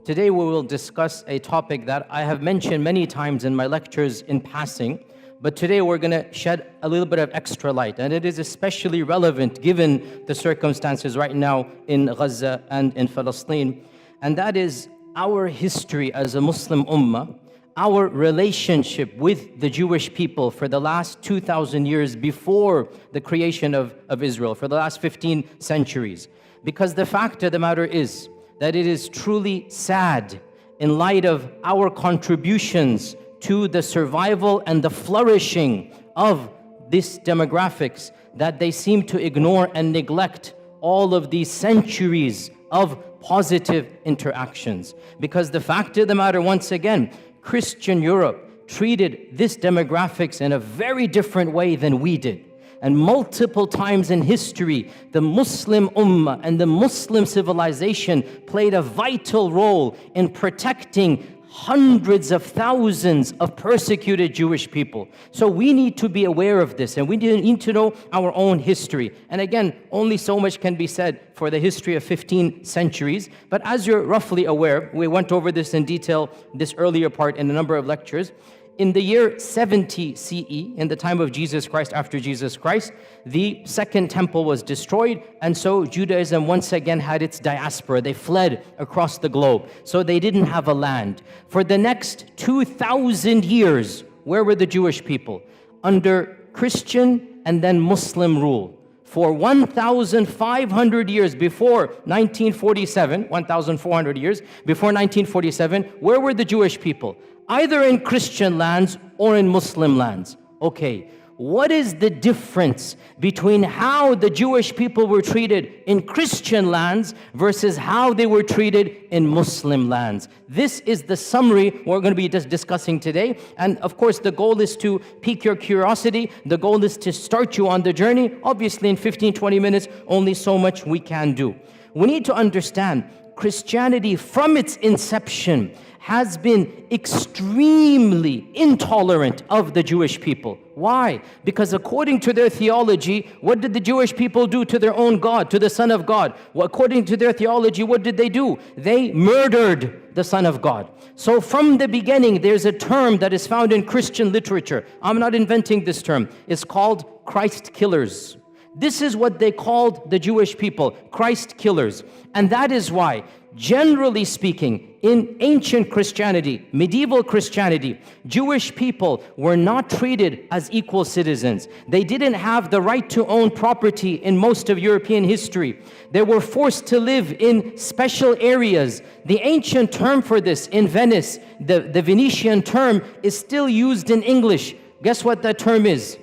Today we will discuss a topic that I have mentioned many times in my lectures in passing, but today we're going to shed a little bit of extra light, and it is especially relevant given the circumstances right now in Gaza and in Palestine, and that is our history as a Muslim ummah, our relationship with the Jewish people for the last 2,000 years before the creation of Israel, for the last 15 centuries. Because the fact of the matter is that it is truly sad in light of our contributions to the survival and the flourishing of these demographics that they seem to ignore and neglect all of these centuries of positive interactions. Because the fact of the matter, once again, Christian Europe treated this demographics in a very different way than we did. And multiple times in history, the Muslim ummah and the Muslim civilization played a vital role in protecting hundreds of thousands of persecuted Jewish people. So we need to be aware of this, and we need to know our own history. And again, only so much can be said for the history of 15 centuries. But as you're roughly aware, we went over this in detail, this earlier part in a number of lectures. In the year 70 CE, in the time of Jesus Christ, after Jesus Christ, the second temple was destroyed, and so Judaism once again had its diaspora. They fled across the globe, so they didn't have a land. For the next 2,000 years, where were the Jewish people? Under Christian and then Muslim rule. For 1,500 years before 1947, 1,400 years before 1947, where were the Jewish people? Either in Christian lands or in Muslim lands. Okay, what is the difference between how the Jewish people were treated in Christian lands versus how they were treated in Muslim lands? This is the summary we're going to be discussing today. And of course, the goal is to pique your curiosity. The goal is to start you on the journey. Obviously, in 15, 20 minutes, only so much we can do. We need to understand Christianity from its inception has been extremely intolerant of the Jewish people. Why? Because according to their theology, what did the Jewish people do to their own God, to the Son of God? Well, according to their theology, what did they do? They murdered the Son of God. So from the beginning, there's a term that is found in Christian literature. I'm not inventing this term. It's called Christ killers. This is what they called the Jewish people, Christ killers. And that is why, generally speaking, in ancient Christianity, medieval Christianity, Jewish people were not treated as equal citizens. They didn't have the right to own property in most of European history. They were forced to live in special areas. The ancient term for this in Venice, the Venetian term, is still used in English. Guess what that term is?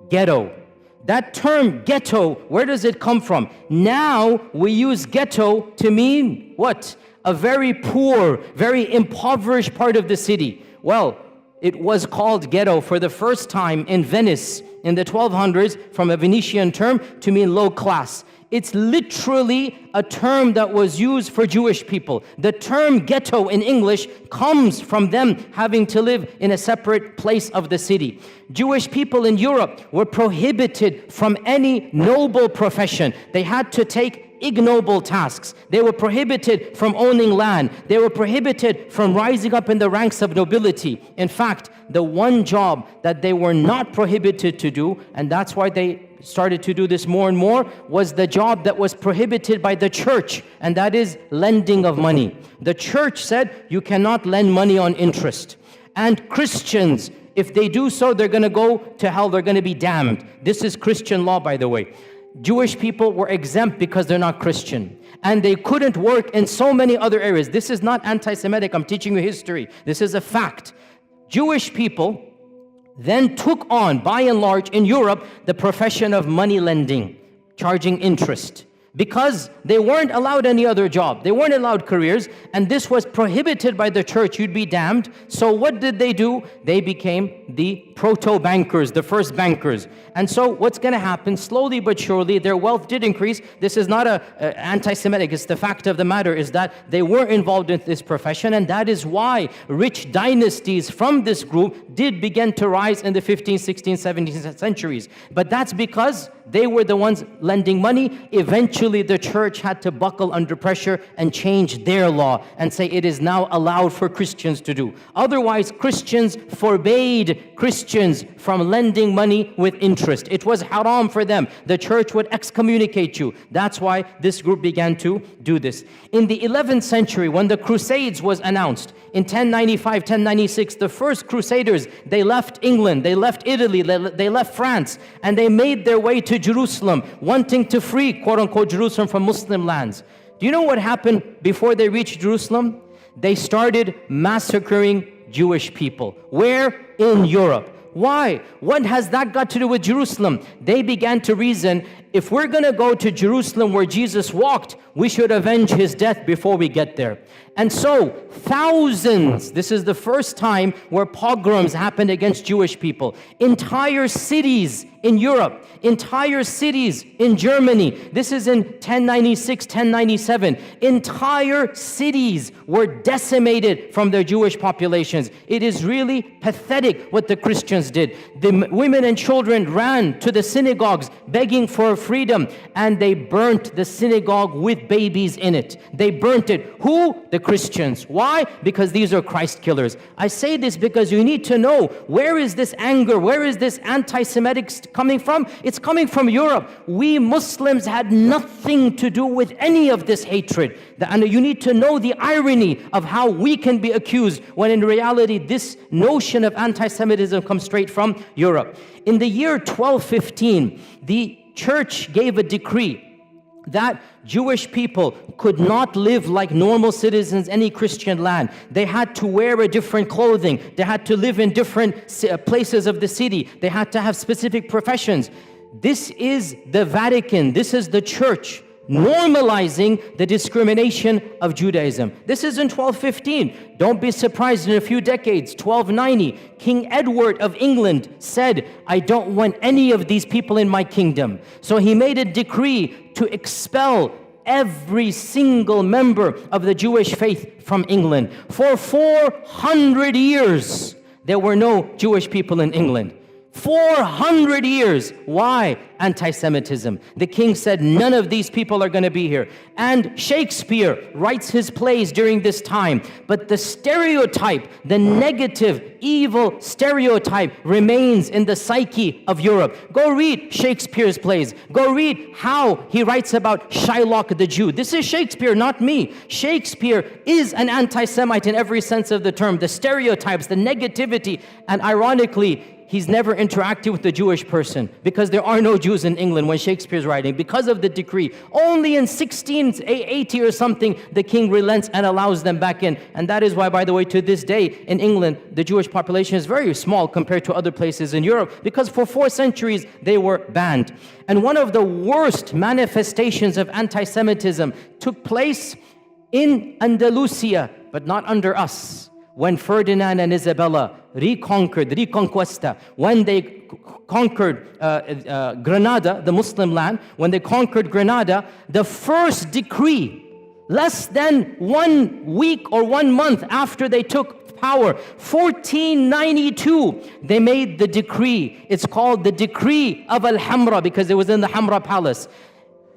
Ghetto. That term, ghetto, where does it come from? Now we use ghetto to mean what? A very poor, very impoverished part of the city. Well, it was called ghetto for the first time in Venice in the 1200s from a Venetian term to mean low class. It's literally a term that was used for Jewish people. The term ghetto in English comes from them having to live in a separate place of the city. Jewish people in Europe were prohibited from any noble profession. They had to take ignoble tasks. They were prohibited from owning land. They were prohibited from rising up in the ranks of nobility. In fact, the one job that they were not prohibited to do, and that's why they started to do this more and more, was the job that was prohibited by the church, and that is lending of money. The church said you cannot lend money on interest. And Christians, if they do so, they're going to go to hell, they're going to be damned. This is Christian law, by the way. Jewish people were exempt because they're not Christian. And they couldn't work in so many other areas. This is not anti-Semitic, I'm teaching you history. This is a fact. Jewish people then took on, by and large, in Europe, the profession of money lending, charging interest. Because they weren't allowed any other job. They weren't allowed careers, and this was prohibited by the church. You'd be damned. So what did they do? They became the proto-bankers, the first bankers. And so what's going to happen, slowly but surely, their wealth did increase. This is not anti-Semitic. It's the fact of the matter is that they were involved in this profession, and that is why rich dynasties from this group did begin to rise in the 15th, 16th, 17th centuries. But that's because they were the ones lending money. Eventually, eventually the church had to buckle under pressure and change their law and say it is now allowed for Christians to do. Otherwise, Christians forbade Christians from lending money with interest. It was haram for them. The church would excommunicate you. That's why this group began to do this. In the 11th century, when the Crusades was announced, in 1095, 1096, the first Crusaders, they left England, they left Italy, they left France, and they made their way to Jerusalem, wanting to free, quote-unquote, Jerusalem from Muslim lands. Do you know what happened before they reached Jerusalem? They started massacring Jewish people. Where? In Europe. Why? What has that got to do with Jerusalem? They began to reason, if we're going to go to Jerusalem where Jesus walked, we should avenge his death before we get there. And so, thousands, this is the first time where pogroms happened against Jewish people. Entire cities in Europe, entire cities in Germany, this is in 1096, 1097, entire cities were decimated from their Jewish populations. It is really pathetic what the Christians did. The women and children ran to the synagogues begging for freedom, and they burnt the synagogue with babies in it. They burnt it. Who? The Christians. Why? Because these are Christ killers. I say this because you need to know, where is this anger? Where is this anti-Semitic coming from? It's coming from Europe. We Muslims had nothing to do with any of this hatred. And you need to know the irony of how we can be accused when in reality this notion of anti-Semitism comes straight from Europe. In the year 1215, the church gave a decree that Jewish people could not live like normal citizens in any Christian land. They had to wear a different clothing. They had to live in different places of the city. They had to have specific professions. This is the Vatican. This is the church normalizing the discrimination of Judaism. This is in 1215. Don't be surprised in a few decades, 1290, King Edward of England said, I don't want any of these people in my kingdom. So he made a decree to expel every single member of the Jewish faith from England. For 400 years, there were no Jewish people in England. 400 years. Why? Anti-Semitism. The king said, none of these people are going to be here. And Shakespeare writes his plays during this time. But the stereotype, the negative, evil stereotype remains in the psyche of Europe. Go read Shakespeare's plays. Go read how he writes about Shylock the Jew. This is Shakespeare, not me. Shakespeare is an anti-Semite in every sense of the term. The stereotypes, the negativity, and ironically, he's never interacted with the Jewish person because there are no Jews in England when Shakespeare's writing because of the decree. Only in 1680 or something, the king relents and allows them back in. And that is why, by the way, to this day in England, the Jewish population is very small compared to other places in Europe because for 4 centuries, they were banned. And one of the worst manifestations of anti-Semitism took place in Andalusia, but not under us. When Ferdinand and Isabella Reconquista, when they conquered Granada, the Muslim land, when they conquered Granada, the first decree, less than 1 week or 1 month after they took power, 1492, they made the decree. It's called the Decree of Al-Hamra because it was in the Hamra Palace.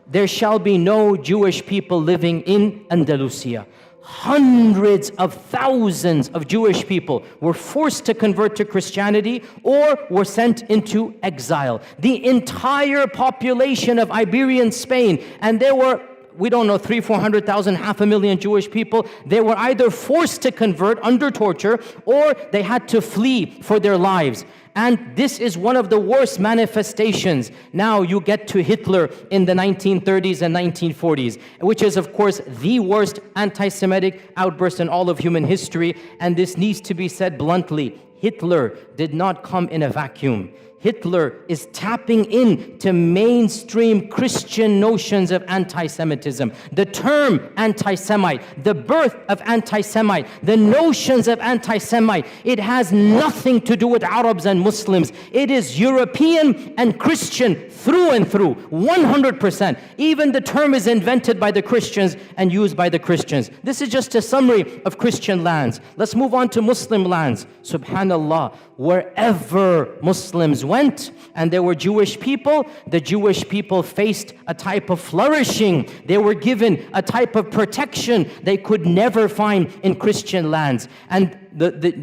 There shall be no Jewish people living in Andalusia. Hundreds of thousands of Jewish people were forced to convert to Christianity or were sent into exile. The entire population of Iberian Spain, and there were, we don't know, 300,000-400,000, 500,000 Jewish people, they were either forced to convert under torture or they had to flee for their lives. And this is one of the worst manifestations. Now you get to Hitler in the 1930s and 1940s, which is, of course, the worst anti-Semitic outburst in all of human history. And this needs to be said bluntly. Hitler did not come in a vacuum. Hitler is tapping into mainstream Christian notions of anti-Semitism. The term anti-Semite, the birth of anti-Semite, the notions of anti-Semite, it has nothing to do with Arabs and Muslims. It is European and Christian through and through, 100%. Even the term is invented by the Christians and used by the Christians. This is just a summary of Christian lands. Let's move on to Muslim lands. Subhanallah. subhanallah, wherever Muslims went and there were Jewish people, the Jewish people faced a type of flourishing. They were given a type of protection they could never find in Christian lands. And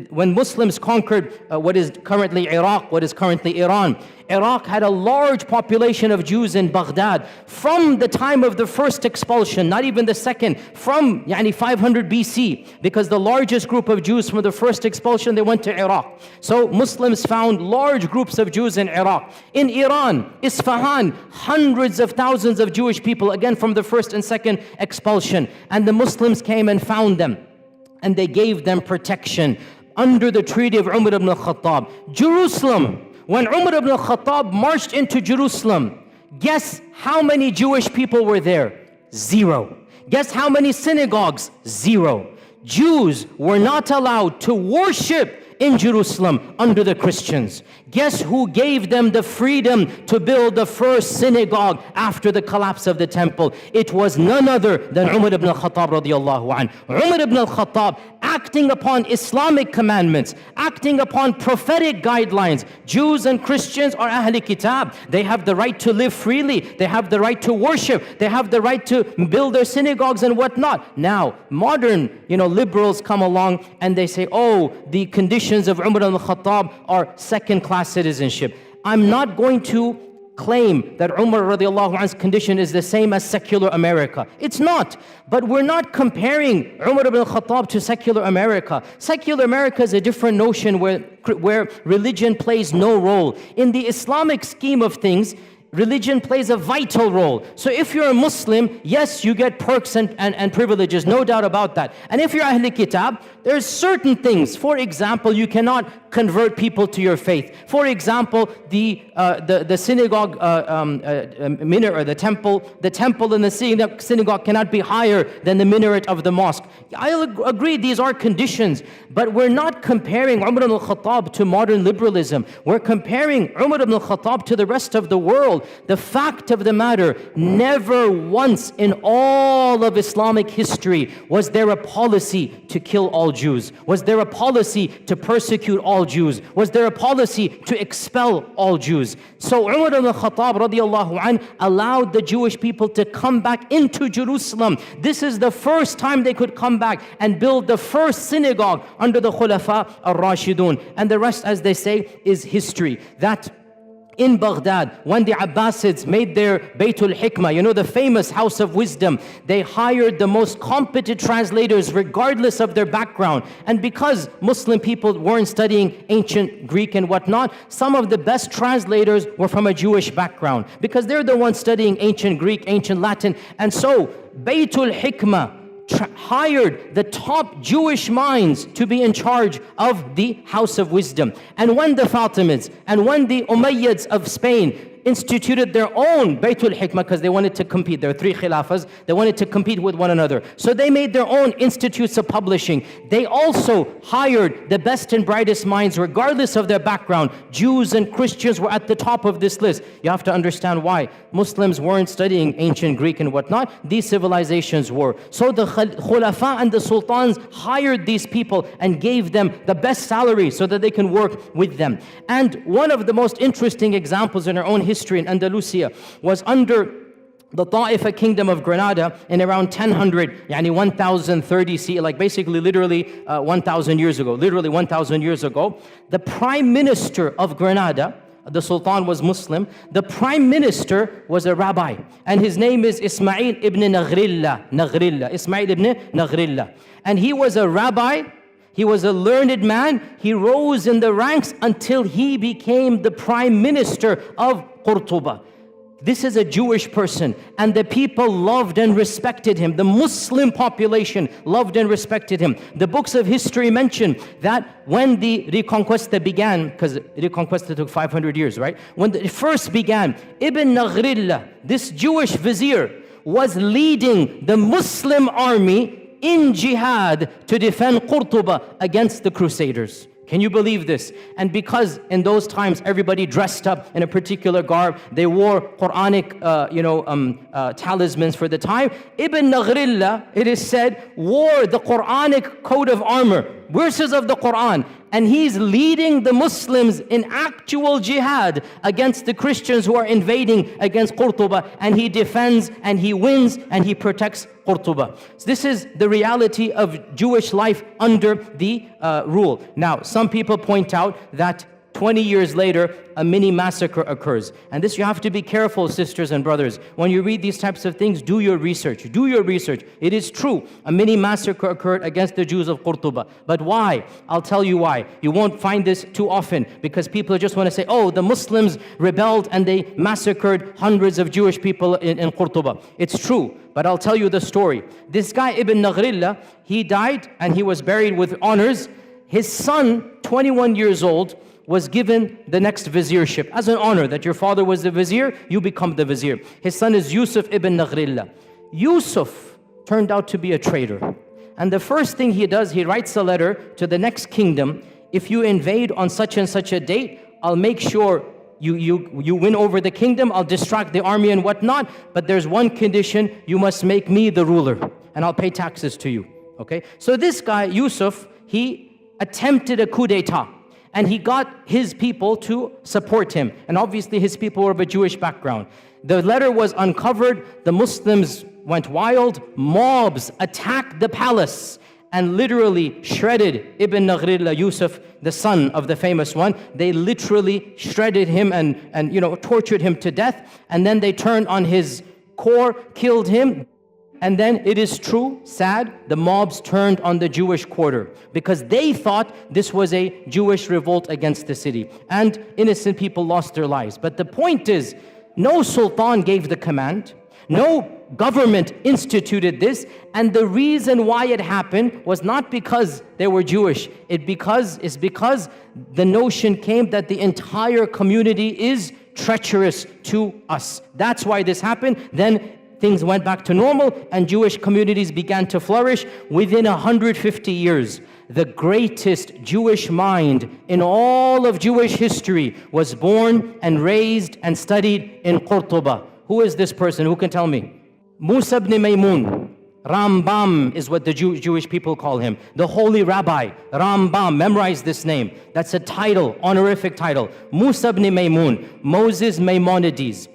when Muslims conquered what is currently Iraq, what is currently Iran, Iraq had a large population of Jews in Baghdad from the time of the first expulsion, not even the second, from 500 BC, because the largest group of Jews from the first expulsion, they went to Iraq. So Muslims found large groups of Jews in Iraq. In Iran, Isfahan, hundreds of thousands of Jewish people, again from the first and second expulsion. And the Muslims came and found them, and they gave them protection under the treaty of Umar ibn al-Khattab. Jerusalem, when Umar ibn al-Khattab marched into Jerusalem, guess how many Jewish people were there? 0. Guess how many synagogues? 0. Jews were not allowed to worship in Jerusalem under the Christians. Guess who gave them the freedom to build the first synagogue after the collapse of the temple? It was none other than Umar ibn al-Khattab radiyallahu anh. Umar ibn al-Khattab, acting upon Islamic commandments, acting upon prophetic guidelines. Jews and Christians are Ahli Kitab. They have the right to live freely. They have the right to worship. They have the right to build their synagogues and whatnot. Now, modern, liberals come along and they say, oh, the conditions of Umar al-Khattab are second-class citizenship. I'm not going to claim that Umar radiallahu anhu's condition is the same as secular America. It's not. But we're not comparing Umar ibn al-Khattab to secular America. Secular America is a different notion where religion plays no role. In the Islamic scheme of things, religion plays a vital role. So if you're a Muslim, yes, you get perks and privileges, no doubt about that. And if you're Ahl Kitab, there's certain things. For example, you cannot convert people to your faith. For example, the synagogue minaret, or the temple in the synagogue cannot be higher than the minaret of the mosque. I agree, these are conditions, but we're not comparing Umar ibn al-Khattab to modern liberalism. We're comparing Umar ibn al-Khattab to the rest of the world. The fact of the matter, never once in all of Islamic history was there a policy to kill all Jews. Was there a policy to persecute all Jews? Was there a policy to expel all Jews? So Umar ibn al-Khattab radiyallahu anh allowed the Jewish people to come back into Jerusalem. This is the first time they could come back and build the first synagogue under the Khulafa al-Rashidun. And the rest, as they say, is history. That in Baghdad, when the Abbasids made their Baytul Hikmah, the famous house of wisdom, they hired the most competent translators regardless of their background. And because Muslim people weren't studying ancient Greek and whatnot, some of the best translators were from a Jewish background, because they're the ones studying ancient Greek, ancient Latin. And so Baytul Hikmah hired the top Jewish minds to be in charge of the House of Wisdom. And when the Fatimids and when the Umayyads of Spain instituted their own Baytul Hikmah, because they wanted to compete. There are 3 khilafas. They wanted to compete with one another. So they made their own institutes of publishing. They also hired the best and brightest minds, regardless of their background. Jews and Christians were at the top of this list. You have to understand why. Muslims weren't studying ancient Greek and whatnot. These civilizations were. So the khulafa and the sultans hired these people and gave them the best salary so that they can work with them. And one of the most interesting examples in our own history in Andalusia was under the Ta'ifa kingdom of Granada in around 1000, 1030 CE, like basically literally 1,000 years ago. Literally 1,000 years ago, the prime minister of Granada, the Sultan was Muslim, the prime minister was a rabbi, and his name is Ismail ibn Naghrilla, Ismail ibn Naghrilla. And he was a rabbi. He was a learned man. He rose in the ranks until he became the prime minister of Qurtuba. This is a Jewish person, and the people loved and respected him. The Muslim population loved and respected him. The books of history mention that when the Reconquista began, because Reconquista took 500 years, right? When it first began, Ibn Naghrilla, this Jewish vizier, was leading the Muslim army in jihad to defend Qurtuba against the Crusaders. Can you believe this? And because in those times everybody dressed up in a particular garb, they wore Qur'anic talismans for the time, Ibn Naghrilla, it is said, wore the Qur'anic coat of armor verses of the Qur'an, and he's leading the Muslims in actual jihad against the Christians who are invading against Qurtuba, and he defends and he wins and he protects Qurtuba. So this is the reality of Jewish life under the rule. Now, some people point out that 20 years later, a mini massacre occurs. And this, you have to be careful, sisters and brothers. When you read these types of things, do your research. Do your research. It is true, a mini massacre occurred against the Jews of Qurtuba. But why? I'll tell you why. You won't find this too often, because people just want to say, oh, the Muslims rebelled and they massacred hundreds of Jewish people in Qurtuba. It's true, but I'll tell you the story. This guy, Ibn Naghrillah, he died and he was buried with honors. His son, 21 years old, was given the next viziership as an honor, that your father was the vizier, you become the vizier. His son is Yusuf ibn Naghrillah. Yusuf turned out to be a traitor. And the first thing he does, he writes a letter to the next kingdom. If you invade on such and such a date, I'll make sure you win over the kingdom, I'll distract the army and whatnot, but there's one condition, you must make me the ruler, and I'll pay taxes to you. Okay? So this guy, Yusuf, he attempted a coup d'etat. And he got his people to support him. And obviously his people were of a Jewish background. The letter was uncovered. The Muslims went wild. Mobs attacked the palace and literally shredded Ibn Naghrillah, Yusuf, the son of the famous one. They literally shredded him and tortured him to death. And then they turned on his core, killed him. And then it is true, sad, the mobs turned on the Jewish quarter because they thought this was a Jewish revolt against the city. And innocent people lost their lives. But the point is, no sultan gave the command. No government instituted this. And the reason why it happened was not because they were Jewish. It's because the notion came that the entire community is treacherous to us. That's why this happened. Then things went back to normal and Jewish communities began to flourish. Within 150 years, the greatest Jewish mind in all of Jewish history was born and raised and studied in Qurtuba. Who is this person? Who can tell me? Musa ibn Maymun. Rambam is what the Jewish people call him. The holy rabbi, Rambam. Memorize this name. That's a title, honorific title. Musa ibn Maymun, Moses Maimonides.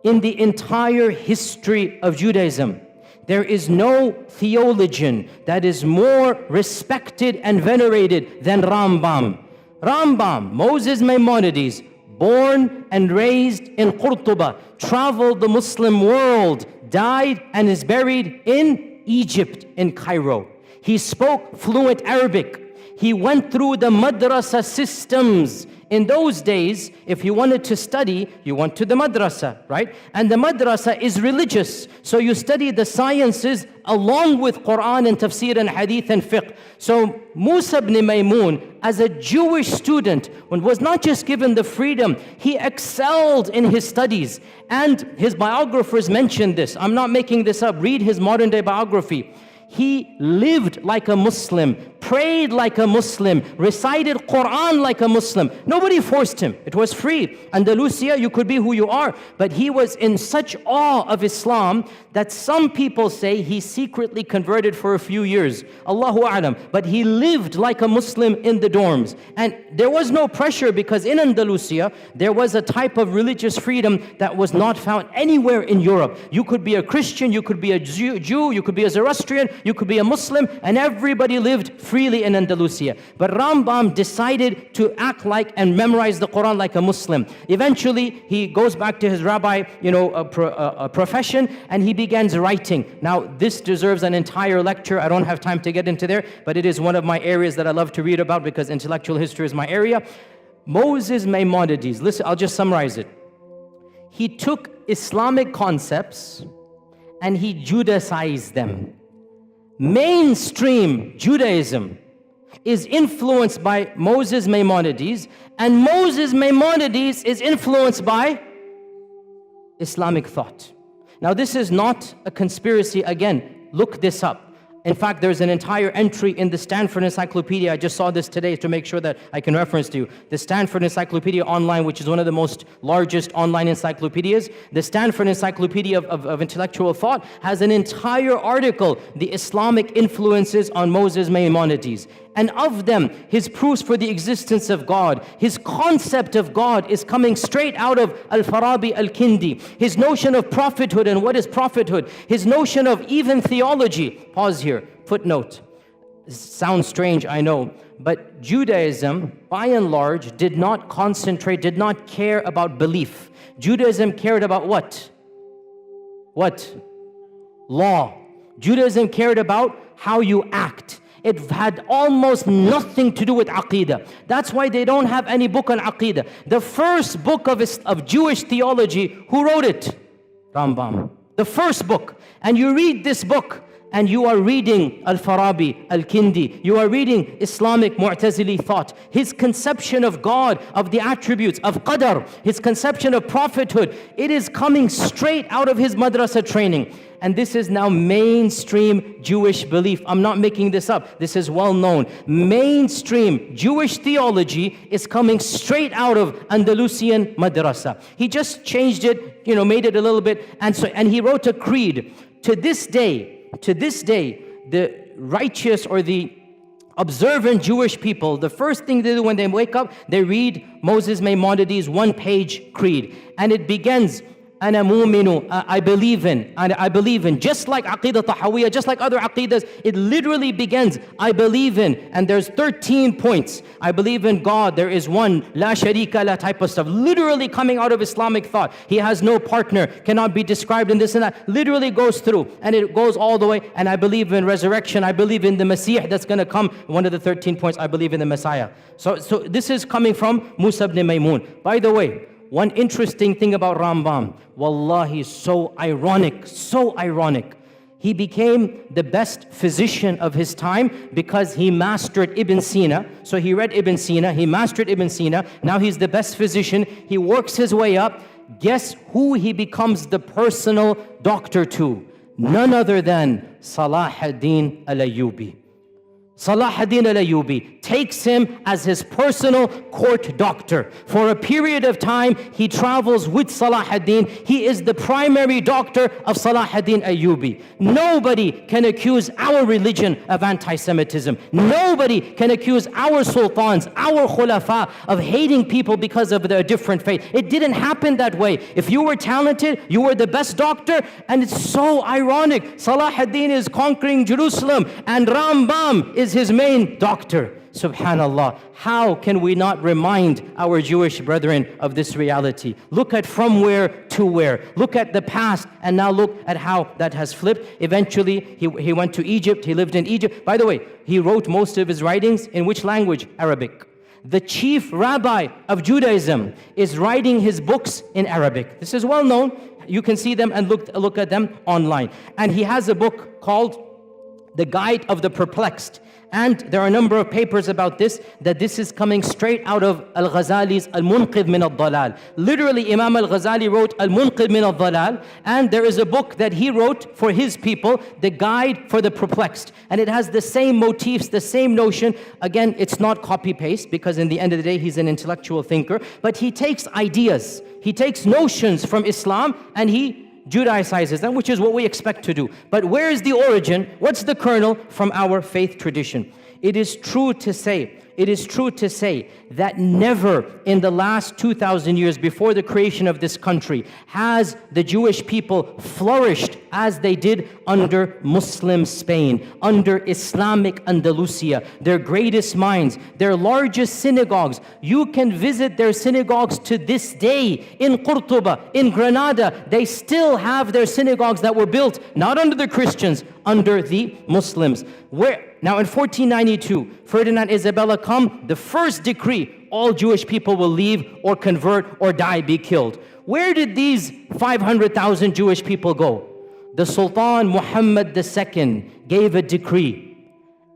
In the entire history of Judaism, there is no theologian that is more respected and venerated than Rambam. Rambam, Moses Maimonides, born and raised in Qurtuba, traveled the Muslim world, died and is buried in Egypt, in Cairo. He spoke fluent Arabic. He went through the madrasa systems. In those days, if you wanted to study, you went to the madrasa, right? And the madrasa is religious. So you study the sciences along with Qur'an and tafsir and hadith and fiqh. So Musa ibn Maymun, as a Jewish student, was not just given the freedom, he excelled in his studies. And his biographers mentioned this. I'm not making this up. Read his modern day biography. He lived like a Muslim, prayed like a Muslim, recited Qur'an like a Muslim. Nobody forced him. It was free. Andalusia, you could be who you are. But he was in such awe of Islam that some people say he secretly converted for a few years. Allahu A'lam. But he lived like a Muslim in the dorms. And there was no pressure because in Andalusia, there was a type of religious freedom that was not found anywhere in Europe. You could be a Christian, you could be a Jew, you could be a Zoroastrian, you could be a Muslim, and everybody lived freely in Andalusia. But Rambam decided to act like and memorize the Quran like a Muslim. Eventually, he goes back to his rabbi, profession, and he begins writing. Now, this deserves an entire lecture. I don't have time to get into there, but it is one of my areas that I love to read about because intellectual history is my area. Moses Maimonides, listen, I'll just summarize it. He took Islamic concepts and he Judaized them. Mainstream Judaism is influenced by Moses Maimonides, and Moses Maimonides is influenced by Islamic thought. Now, this is not a conspiracy. Again, look this up. In fact, there's an entire entry in the Stanford Encyclopedia. I just saw this today to make sure that I can reference to you. The Stanford Encyclopedia Online, which is one of the most largest online encyclopedias. The Stanford Encyclopedia of Intellectual Thought has an entire article, The Islamic Influences on Moses Maimonides. And of them, his proofs for the existence of God, his concept of God is coming straight out of Al-Farabi Al-Kindi. His notion of prophethood and what is prophethood. His notion of even theology. Pause here, footnote. This sounds strange, I know. But Judaism, by and large, did not concentrate, did not care about belief. Judaism cared about what? What? Law. Judaism cared about how you act. It had almost nothing to do with Aqidah. That's why they don't have any book on Aqidah. The first book of Jewish theology, who wrote it? Rambam. The first book. And you read this book, and you are reading Al-Farabi, Al-Kindi. You are reading Islamic Mu'tazili thought. His conception of God, of the attributes, of Qadar, his conception of prophethood, it is coming straight out of his madrasa training. And this is now mainstream Jewish belief. I'm not making this up. This is well known. Mainstream Jewish theology is coming straight out of Andalusian madrasa. He just changed it, made it a little bit. And he wrote a creed. To this day, the righteous or the observant Jewish people, the first thing they do when they wake up, they read Moses Maimonides' one-page creed. And it begins, Ana mu'minu, I believe in, just like Aqidah Tahawiyya, just like other Aqidas, it literally begins, I believe in, and there's 13 points. I believe in God, there is one, la sharika la type of stuff, literally coming out of Islamic thought. He has no partner, cannot be described in this and that, literally goes through, and it goes all the way, and I believe in resurrection, I believe in the Masih that's going to come, one of the 13 points, I believe in the Messiah. So this is coming from Musa ibn Maymun. By the way, one interesting thing about Rambam, wallahi, so ironic. He became the best physician of his time because he mastered Ibn Sina. So he read Ibn Sina, he mastered Ibn Sina. Now he's the best physician. He works his way up. Guess who he becomes the personal doctor to? None other than Salah ad-Din al-Ayyubi. Salah ad-Din al-Ayyubi takes him as his personal court doctor. For a period of time, he travels with Salah ad-Din. He is the primary doctor of Salah ad-Din Ayyubi. Nobody can accuse our religion of anti-Semitism. Nobody can accuse our sultans, our khulafa of hating people because of their different faith. It didn't happen that way. If you were talented, you were the best doctor, and it's so ironic. Salah ad-Din is conquering Jerusalem, and Rambam is his main doctor. Subhanallah. How can we not remind our Jewish brethren of this reality? Look at from where to where. Look at the past and now look at how that has flipped. Eventually, he went to Egypt. He lived in Egypt. By the way, he wrote most of his writings in which language? Arabic. The chief rabbi of Judaism is writing his books in Arabic. This is well known. You can see them and look at them online. And he has a book called The Guide of the Perplexed. And there are a number of papers about this, that this is coming straight out of Al-Ghazali's Al-Munqidh min al-Dalal. Literally, Imam Al-Ghazali wrote Al-Munqidh min al-Dalal, and there is a book that he wrote for his people, The Guide for the Perplexed. And it has the same motifs, the same notion. Again, it's not copy-paste, because in the end of the day, he's an intellectual thinker. But he takes ideas, he takes notions from Islam, and he Judaizes them, which is what we expect to do. But where is the origin? What's the kernel? From our faith tradition. It is true to say that never in the last 2,000 years before the creation of this country has the Jewish people flourished as they did under Muslim Spain, under Islamic Andalusia, their greatest minds, their largest synagogues. You can visit their synagogues to this day in Qurtuba, in Granada. They still have their synagogues that were built not under the Christians, under the Muslims. Now in 1492, Ferdinand Isabella come, the first decree, all Jewish people will leave or convert or die, be killed. Where did these 500,000 Jewish people go? The Sultan Muhammad II gave a decree.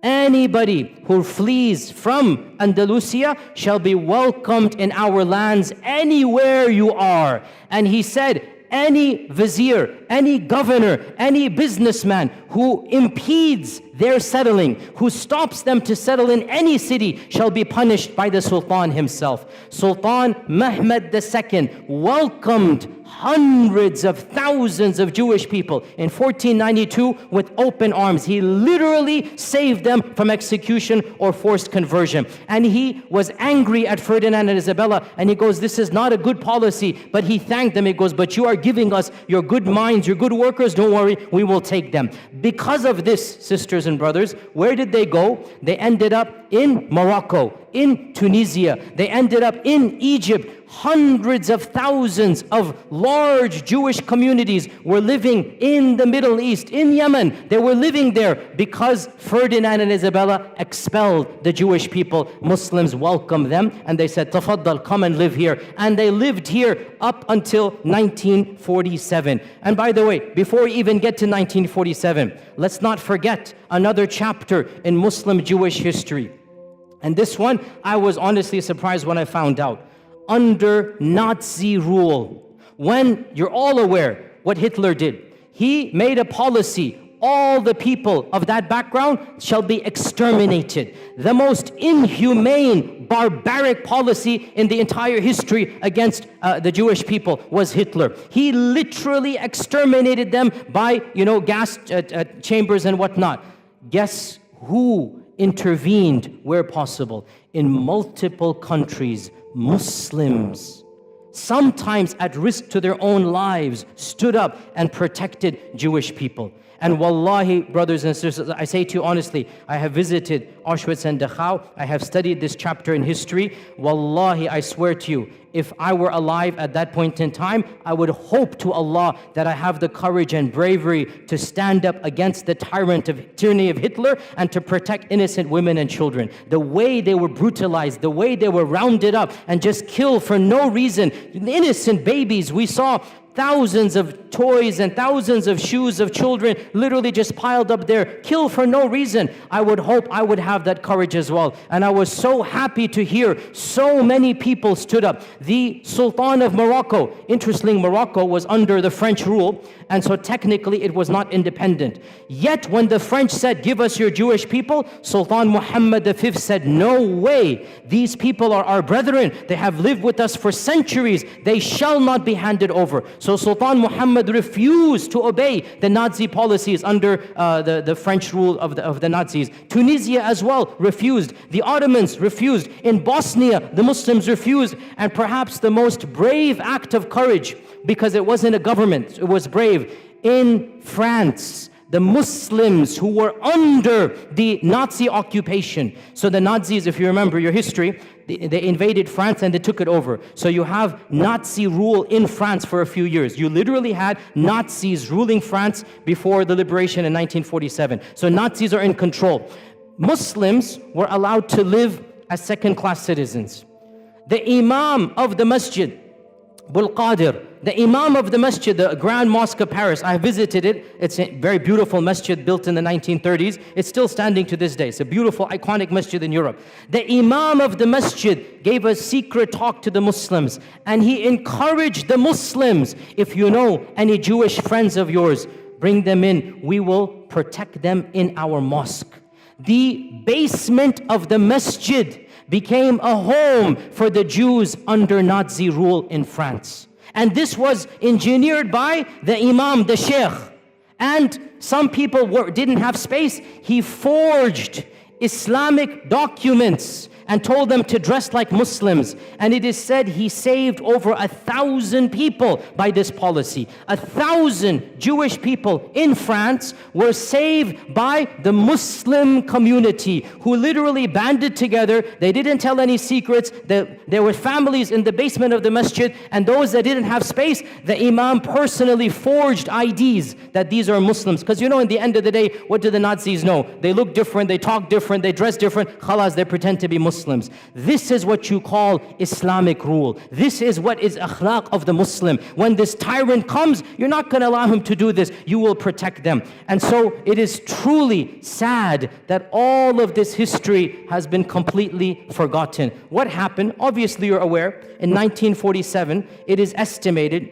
Anybody who flees from Andalusia shall be welcomed in our lands anywhere you are. And he said, any vizier, any governor, any businessman who impedes their settling, who stops them to settle in any city, shall be punished by the Sultan himself. Sultan Mehmed II welcomed hundreds of thousands of Jewish people in 1492 with open arms. He literally saved them from execution or forced conversion. And he was angry at Ferdinand and Isabella, and he goes, this is not a good policy. But he thanked them. He goes, but you are giving us your good minds, your good workers. Don't worry, we will take them. Because of this, sisters and brothers, where did they go? They ended up in Morocco, in Tunisia. They ended up in Egypt. Hundreds of thousands of large Jewish communities were living in the Middle East, in Yemen. They were living there because Ferdinand and Isabella expelled the Jewish people. Muslims welcomed them and they said, Tafaddal, come and live here. And they lived here up until 1947. And by the way, before we even get to 1947, let's not forget another chapter in Muslim Jewish history. And this one, I was honestly surprised when I found out. Under Nazi rule, when you're all aware what Hitler did, he made a policy, all the people of that background shall be exterminated. The most inhumane, barbaric policy in the entire history against the Jewish people was Hitler. He literally exterminated them by, gas chambers and whatnot. Guess who intervened where possible? In multiple countries, Muslims, sometimes at risk to their own lives, stood up and protected Jewish people. And wallahi, brothers and sisters, I say to you honestly, I have visited Auschwitz and Dachau. I have studied this chapter in history. Wallahi, I swear to you, if I were alive at that point in time, I would hope to Allah that I have the courage and bravery to stand up against the tyranny of Hitler and to protect innocent women and children. The way they were brutalized, the way they were rounded up and just killed for no reason. Innocent babies, we saw thousands of toys and thousands of shoes of children literally just piled up there, killed for no reason. I would hope I would have that courage as well. And I was so happy to hear so many people stood up. The Sultan of Morocco, interestingly, Morocco was under the French rule, and so technically it was not independent. Yet when the French said, give us your Jewish people, Sultan Muhammad V said, no way. These people are our brethren. They have lived with us for centuries. They shall not be handed over. So Sultan Muhammad refused to obey the Nazi policies under the French rule of the Nazis. Tunisia as well refused. The Ottomans refused. In Bosnia, the Muslims refused. And perhaps the most brave act of courage, because it wasn't a government, it was brave. In France, the Muslims who were under the Nazi occupation. So the Nazis, if you remember your history, they invaded France and they took it over. So you have Nazi rule in France for a few years. You literally had Nazis ruling France before the liberation in 1947. So Nazis are in control. Muslims were allowed to live as second-class citizens. The Imam of the Masjid, Abul Qadir, the Imam of the Masjid, the Grand Mosque of Paris, I visited it. It's a very beautiful masjid built in the 1930s. It's still standing to this day. It's a beautiful, iconic masjid in Europe. The Imam of the Masjid gave a secret talk to the Muslims, and he encouraged the Muslims, if you know any Jewish friends of yours, bring them in. We will protect them in our mosque. The basement of the masjid became a home for the Jews under Nazi rule in France. And this was engineered by the Imam, the Sheikh. And some people didn't have space. He forged Islamic documents and told them to dress like Muslims. And it is said he saved over 1,000 people by this policy. 1,000 Jewish people in France were saved by the Muslim community who literally banded together. They didn't tell any secrets. There were families in the basement of the masjid, and those that didn't have space, the Imam personally forged IDs that these are Muslims. Because in the end of the day, what do the Nazis know? They look different, they talk different, they dress different. Khalas, they pretend to be Muslims. This is what you call Islamic rule. This is what is akhlaq of the Muslim. When this tyrant comes, you're not going to allow him to do this. You will protect them. And so it is truly sad that all of this history has been completely forgotten. What happened? Obviously, you're aware. In 1947, it is estimated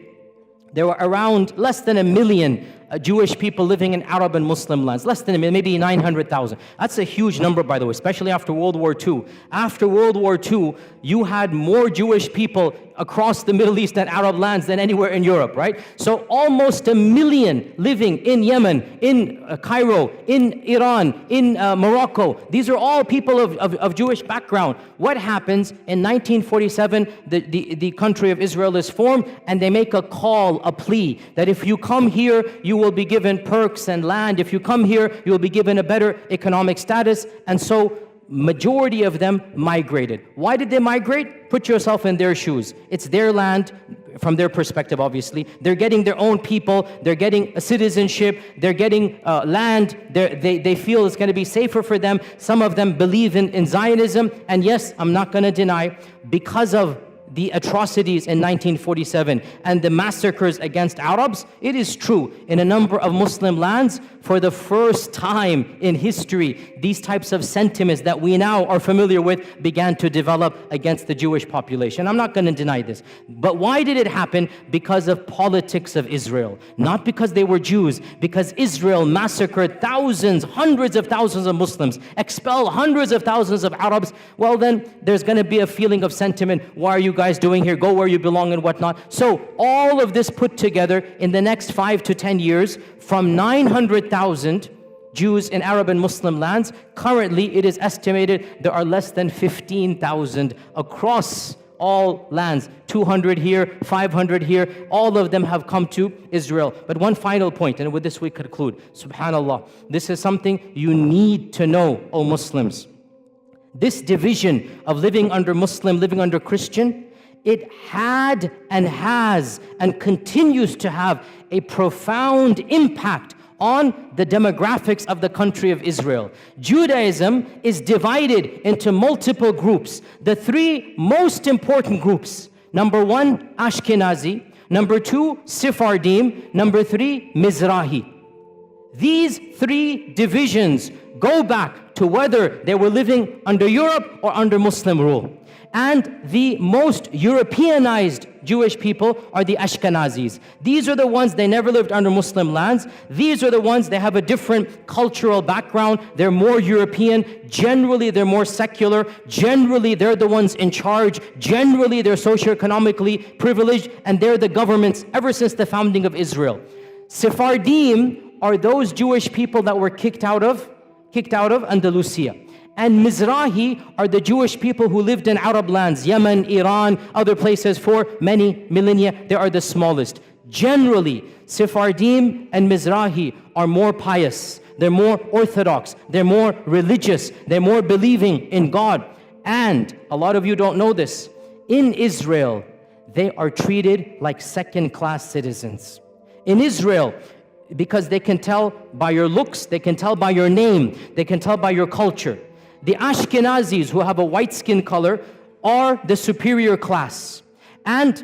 there were around less than 1 million Jewish people living in Arab and Muslim lands. Less than a million, maybe 900,000. That's a huge number, by the way, especially after World War II. After World War II, you had more Jewish people across the Middle East and Arab lands than anywhere in Europe, right? So almost 1 million living in Yemen, in Cairo, in Iran, in Morocco. These are all people of Jewish background. What happens in 1947? The country of Israel is formed, and they make a call, a plea, that if you come here, you will be given perks and land. If you come here, you will be given a better economic status. And so majority of them migrated. Why did they migrate? Put yourself in their shoes. It's their land from their perspective, obviously. They're getting their own people. They're getting a citizenship. They're getting land. They feel it's going to be safer for them. Some of them believe in Zionism. And yes, I'm not going to deny, because of the atrocities in 1947 and the massacres against Arabs, it is true, in a number of Muslim lands, for the first time in history, these types of sentiments that we now are familiar with began to develop against the Jewish population. I'm not going to deny this. But why did it happen? Because of politics of Israel. Not because they were Jews, because Israel massacred thousands, hundreds of thousands of Muslims, expelled hundreds of thousands of Arabs. Well, then there's going to be a feeling of sentiment. Why are you guys doing here? Go where you belong and whatnot. So all of this put together in the next 5 to 10 years, from 900,000 Jews in Arab and Muslim lands, currently it is estimated there are less than 15,000 across all lands. 200 here, 500 here, all of them have come to Israel. But one final point, and with this we conclude. Subhanallah, this is something you need to know, O Muslims. This division of living under Muslim, living under Christian, it had and has and continues to have a profound impact on the demographics of the country of Israel. Judaism is divided into multiple groups. The three most important groups: number one, Ashkenazi; number two, Sephardim; number three, Mizrahi. These three divisions go back to whether they were living under Europe or under Muslim rule. And the most Europeanized Jewish people are the Ashkenazis. These are the ones, they never lived under Muslim lands. These are the ones, they have a different cultural background. They're more European. Generally, they're more secular. Generally, they're the ones in charge. Generally, they're socioeconomically privileged, and they're the governments ever since the founding of Israel. Sephardim are those Jewish people that were kicked out of Andalusia. And Mizrahi are the Jewish people who lived in Arab lands, Yemen, Iran, other places for many millennia. They are the smallest. Generally, Sephardim and Mizrahi are more pious. They're more orthodox. They're more religious. They're more believing in God. And a lot of you don't know this. In Israel, they are treated like second-class citizens. In Israel, because they can tell by your looks, they can tell by your name, they can tell by your culture. The Ashkenazis, who have a white skin color, are the superior class. And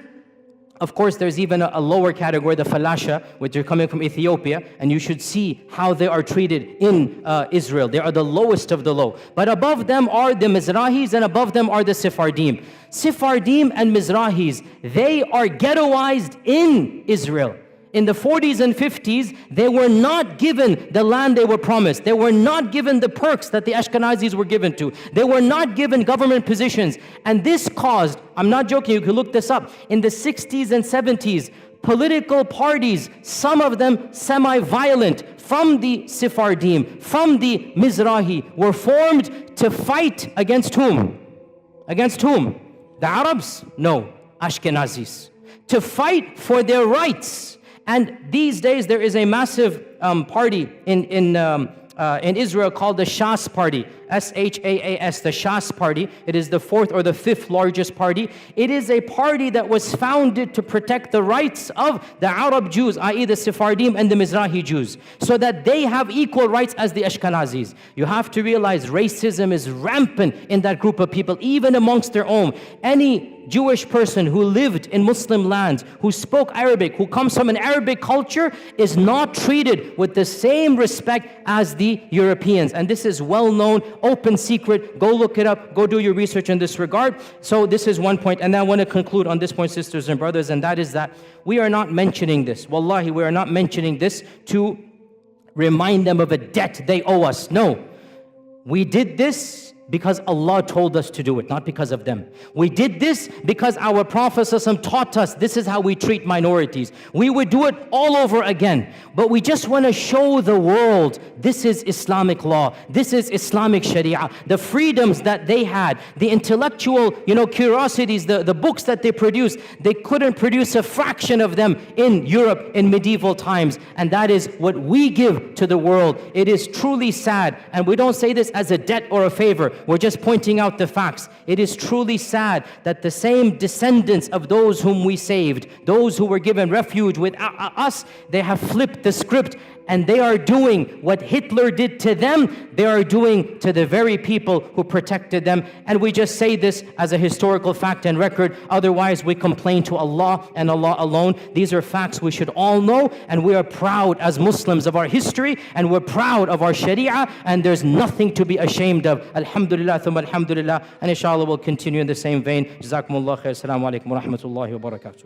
of course, there's even a lower category, the Falasha, which are coming from Ethiopia, and you should see how they are treated in Israel. They are the lowest of the low. But above them are the Mizrahis, and above them are the Sephardim. Sephardim and Mizrahis, they are ghettoized in Israel. In the 40s and 50s, they were not given the land they were promised. They were not given the perks that the Ashkenazis were given to. They were not given government positions. And this caused, I'm not joking, you can look this up, in the 60s and 70s, political parties, some of them semi-violent, from the Sephardim, from the Mizrahi, were formed to fight against whom? Against whom? The Arabs? No, Ashkenazis. To fight for their rights. And these days there is a massive party in Israel called the Shas Party, S-H-A-A-S, the Shas Party. It is the fourth or the fifth largest party. It is a party that was founded to protect the rights of the Arab Jews, i.e. the Sephardim and the Mizrahi Jews, so that they have equal rights as the Ashkenazis. You have to realize racism is rampant in that group of people, even amongst their own. Any Jewish person who lived in Muslim lands, who spoke Arabic, who comes from an Arabic culture, is not treated with the same respect as the Europeans. And this is well known, open secret. Go look it up, go do your research in this regard. So this is one point. And then I want to conclude on this point, sisters and brothers, and that is that we are not mentioning this. Wallahi, we are not mentioning this to remind them of a debt they owe us. No. We did this because Allah told us to do it, not because of them. We did this because our Prophet ﷺ taught us this is how we treat minorities. We would do it all over again. But we just want to show the world this is Islamic law. This is Islamic Sharia. The freedoms that they had, the intellectual, curiosities, the books that they produced, they couldn't produce a fraction of them in Europe in medieval times. And that is what we give to the world. It is truly sad. And we don't say this as a debt or a favor. We're just pointing out the facts. It is truly sad that the same descendants of those whom we saved, those who were given refuge with us, they have flipped the script and they are doing what Hitler did to them, they are doing to the very people who protected them. And we just say this as a historical fact and record. Otherwise, we complain to Allah and Allah alone. These are facts we should all know, and we are proud as Muslims of our history, and we're proud of our Sharia, and there's nothing to be ashamed of. Alhamdulillah, thumma alhamdulillah, and inshallah we'll continue in the same vein. Jazakumullah khair. Assalamu alaikum wa rahmatullahi wa barakatuh.